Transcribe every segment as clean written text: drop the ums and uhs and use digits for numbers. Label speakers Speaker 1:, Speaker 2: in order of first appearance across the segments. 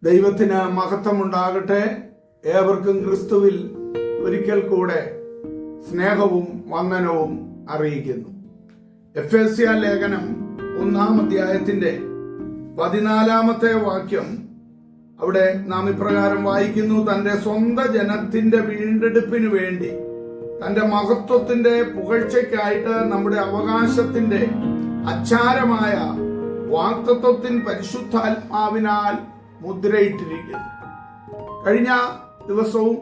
Speaker 1: ദൈവത്തിന് മഹത്വമുണ്ടാകട്ടെ. ഏവർക്കും ക്രിസ്തുവിൽ ഒരിക്കൽ കൂടെ സ്നേഹവും വന്ദനവും അറിയിക്കുന്നു. എഫേസ്യ ലേഖനം 1-ാം അധ്യായത്തിന്റെ 14-ാമത്തെ വാക്യം അവിടെ നാം ഇപ്രകാരം വായിക്കുന്നു: തന്റെ സ്വന്തം ജനത്തിന്റെ വീണ്ടെടുപ്പിനു വേണ്ടി തന്റെ മഹത്വത്തിന്റെ പുകഴ്ചയ്ക്കായിട്ട് നമ്മുടെ അവകാശത്തിന്റെ അച്ചാരമായ വാഗ്ദത്തത്തിൻ പരിശുദ്ധാത്മാവിനാൽ മുദ്രയിട്ടിരിക്കുന്നു. കഴിഞ്ഞ ദിവസവും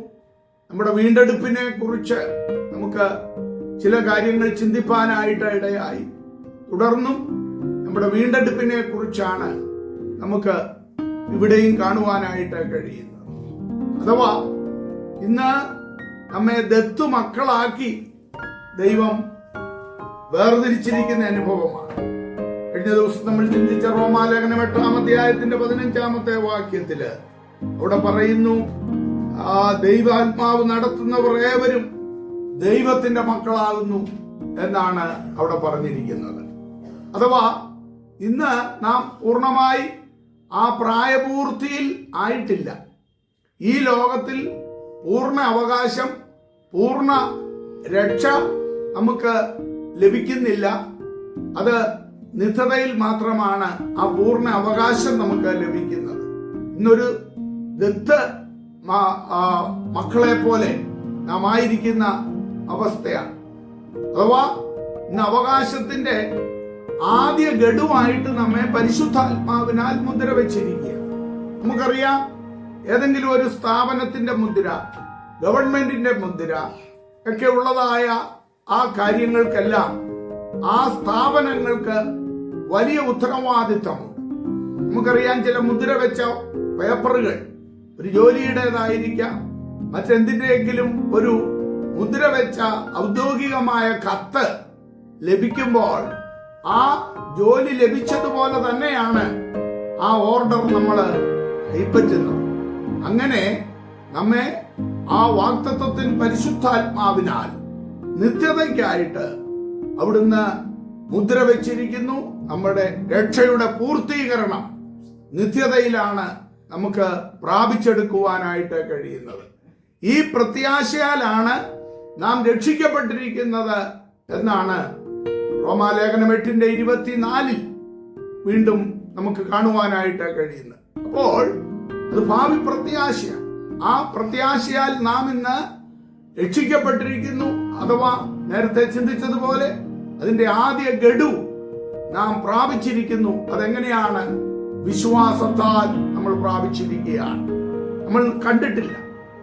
Speaker 1: നമ്മുടെ വീണ്ടെടുപ്പിനെ കുറിച്ച് നമുക്ക് ചില കാര്യങ്ങൾ ചിന്തിപ്പാനായിട്ട് ഇടയായി. തുടർന്നും നമ്മുടെ വീണ്ടെടുപ്പിനെ കുറിച്ചാണ് നമുക്ക് ഇവിടെയും കാണുവാനായിട്ട് കഴിയുന്നത്. അഥവാ ഇന്ന് നമ്മെ ദത്തു മക്കളാക്കി ദൈവം വേർതിരിച്ചിരിക്കുന്ന അനുഭവമാണ്. കഴിഞ്ഞ ദിവസം നമ്മൾ ചിന്തിച്ച റോമാലേഖനം 8-ാം അധ്യായത്തിന്റെ 15-ാമത്തെ വാക്യത്തില് അവിടെ പറയുന്നു, ദൈവാത്മാവ് നടത്തുന്നവർ ഏവരും ദൈവത്തിന്റെ മക്കളാകുന്നു എന്നാണ് അവിടെ പറഞ്ഞിരിക്കുന്നത്. അഥവാ ഇന്ന് നാം പൂർണ്ണമായി ആ പ്രായപൂർത്തിയിൽ ആയിട്ടില്ല. ഈ ലോകത്തിൽ പൂർണ്ണ അവകാശം, പൂർണ്ണ രക്ഷ നമുക്ക് ലഭിക്കുന്നില്ല. അത് നിത്യതയിൽ മാത്രമാണ് ആ പൂർണ്ണ അവകാശം നമുക്ക് ലഭിക്കുന്നത്. ഇന്നൊരു ദത്ത് മക്കളെ പോലെ നാം ആയിരിക്കുന്ന അവസ്ഥയാണ്. അഥവാ ഇന്ന് അവകാശത്തിന്റെ ആദ്യ ഗഡുവായിട്ട് നമ്മെ പരിശുദ്ധാത്മാവിനാൽ മുദ്ര വെച്ചിരിക്കുക. നമുക്കറിയാം, ഏതെങ്കിലും ഒരു സ്ഥാപനത്തിന്റെ മുദ്ര, ഗവൺമെന്റിന്റെ മുദ്ര ഒക്കെ ഉള്ളതായ ആ കാര്യങ്ങൾക്കെല്ലാം ആ സ്ഥാപനങ്ങൾക്ക് വലിയ ഉത്തരവാദിത്തമുണ്ട്. നമുക്കറിയാം, ചില മുദ്ര വെച്ച പേപ്പറുകൾ ഒരു ജോലിയുടേതായിരിക്കാം, മറ്റെന്തിന്റെയെങ്കിലും ഒരു മുദ്ര വെച്ച ഔദ്യോഗികമായ കത്ത് ലഭിക്കുമ്പോൾ ആ ജോലി ലഭിച്ചതുപോലെ തന്നെയാണ് ആ ഓർഡർ നമ്മൾ കൈപ്പറ്റുന്നത്. അങ്ങനെ നമ്മെ ആ വാഗ്ദത്തത്തിൻ പരിശുദ്ധാത്മാവിനാൽ നിത്യതയ്ക്കായിട്ട് അവിടുന്ന് മുദ്ര വെച്ചിരിക്കുന്നു. നമ്മുടെ രക്ഷയുടെ പൂർത്തീകരണം നിത്യതയിലാണ് നമുക്ക് പ്രാപിച്ചെടുക്കുവാനായിട്ട് കഴിയുന്നത്. ഈ പ്രത്യാശയാലാണ് നാം രക്ഷിക്കപ്പെട്ടിരിക്കുന്നത് എന്നാണ് റോമാലേഖനം 8-ന്റെ 24 വീണ്ടും നമുക്ക് കാണുവാനായിട്ട് കഴിയുന്നത്. അപ്പോൾ അത് ഭാവി പ്രത്യാശയാണ്. ആ പ്രത്യാശയാൽ നാം ഇന്ന് രക്ഷിക്കപ്പെട്ടിരിക്കുന്നു. അഥവാ നേരത്തെ ചിന്തിച്ചതുപോലെ അതിന്റെ ആദ്യ ഗഡു നാം പ്രാപിച്ചിരിക്കുന്നു. അതെങ്ങനെയാണ്? വിശ്വാസത്താൽ നമ്മൾ പ്രാപിച്ചിരിക്കുകയാണ്. നമ്മൾ കണ്ടിട്ടില്ല.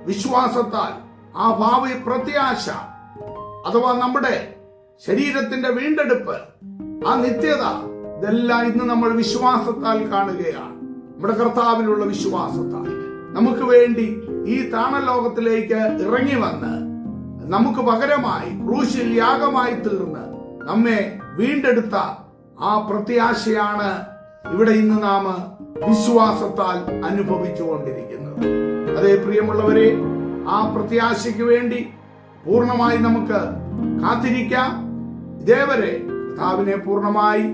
Speaker 1: വിശ്വാസത്താൽ ആ ഭാവി പ്രത്യാശ, അഥവാ നമ്മുടെ ശരീരത്തിന്റെ വീണ്ടെടുപ്പ്, ആ നിത്യത, ഇതെല്ലാം ഇന്ന് നമ്മൾ വിശ്വാസത്താൽ കാണുകയാണ്. നമ്മുടെ കർത്താവിലുള്ള വിശ്വാസത്താൽ നമുക്ക് വേണ്ടി ഈ താണലോകത്തിലേക്ക് ഇറങ്ങി വന്ന് നമുക്ക് പകരമായി ക്രൂശിൽ യാഗമായി തീർന്ന് നമ്മെ വീണ്ടെടുത്ത ആ പ്രത്യാശയാണ് ഇവിടെ ഇന്ന് നാം വിശ്വാസത്താൽ അനുഭവിച്ചുകൊണ്ടിരിക്കുന്നത്. അതേ പ്രിയമുള്ളവരെ, ആ പ്രത്യാശയ്ക്ക് വേണ്ടി പൂർണ്ണമായി നമുക്ക് കാത്തിരിക്കാം. ഇതേവരെ കർത്താവിനെ പൂർണ്ണമായി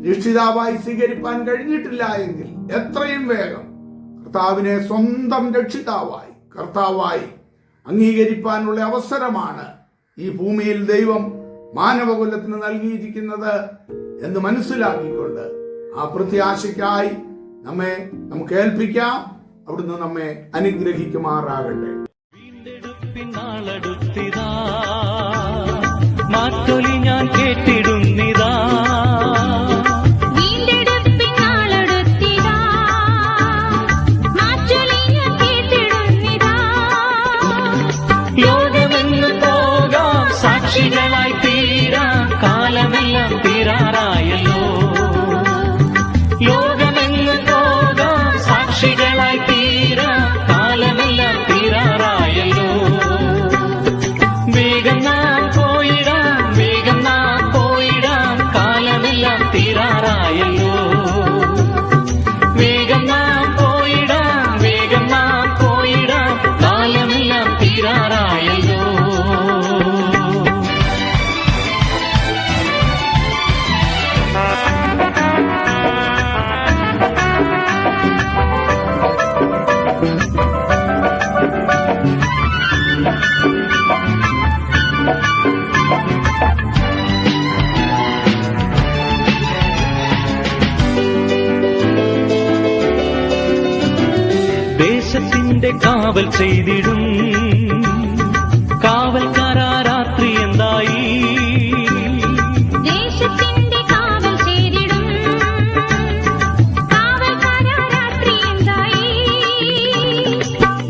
Speaker 1: രക്ഷിതാവായി സ്വീകരിപ്പാൻ കഴിഞ്ഞിട്ടില്ല എങ്കിൽ എത്രയും വേഗം കർത്താവിനെ സ്വന്തം രക്ഷിതാവായി, കർത്താവായി അംഗീകരിപ്പാനുള്ള അവസരമാണ് ഈ ഭൂമിയിൽ ദൈവം മാനവകുലത്തിന് നൽകിയിരിക്കുന്നത് എന്ന് മനസ്സിലാക്കിക്കൊണ്ട് ആ പ്രത്യാശയ്ക്കായി നമുക്ക് ഏൽപ്പിക്കാം. അവിടുന്ന് നമ്മെ അനുഗ്രഹിക്കുമാറാകട്ടെ.
Speaker 2: മാറ്റൊലി ഞാൻ കേട്ടിടുന്നിതാ, ലോകമെന്ന് പോകാം, സാക്ഷികളായി തീരാം, കാലമെല്ലാം തീരാറായല്ലോ. ലോകമെന്ന് പോകാം, സാക്ഷികളായി തീരാം, കാലമെല്ലാം തീരാറായല്ലോ. വേഗം നാം പോയിടാം, വേഗം നാം പോയിടാം, ദേശത്തിന്റെ കാവൽ ചെയ്തിടും കാവൽക്കാരാ രാത്രി എന്തായി?
Speaker 3: ദേശത്തിന്റെ കാവൽ ചെയ്തിടും കാവൽക്കാരാ രാത്രി എന്തായി?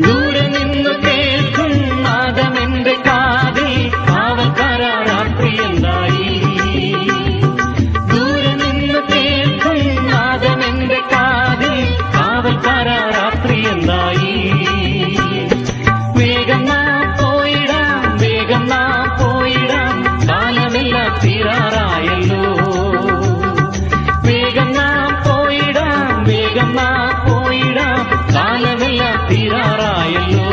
Speaker 2: ദൂരെ നിന്ന് കേൾക്കും നാദമെന്റെ കാതിൽ കാവൽക്കാരാ രാത്രി എന്തായി? ദൂരെ നിന്ന് കേൾക്കും നാദമെന്റെ കാതിൽ കാവൽക്കാരാ രാത്രി എന്തായി? വേഗം നാം പോയിടാം, വേഗം നാം പോയിടാം, കാലമെല്ലാം തീരാറായല്ലോ. വേഗം നാം പോയിടാം, വേഗം നാം പോയിടാം, കാലമെല്ലാം തീരാറായല്ലോ.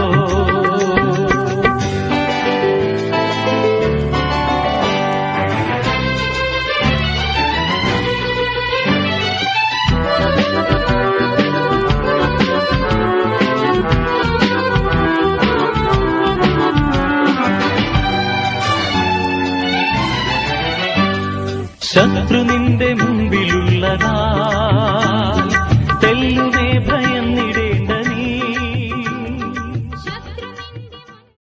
Speaker 2: ശത്രു നിന്റെ മുമ്പിലുള്ളതാ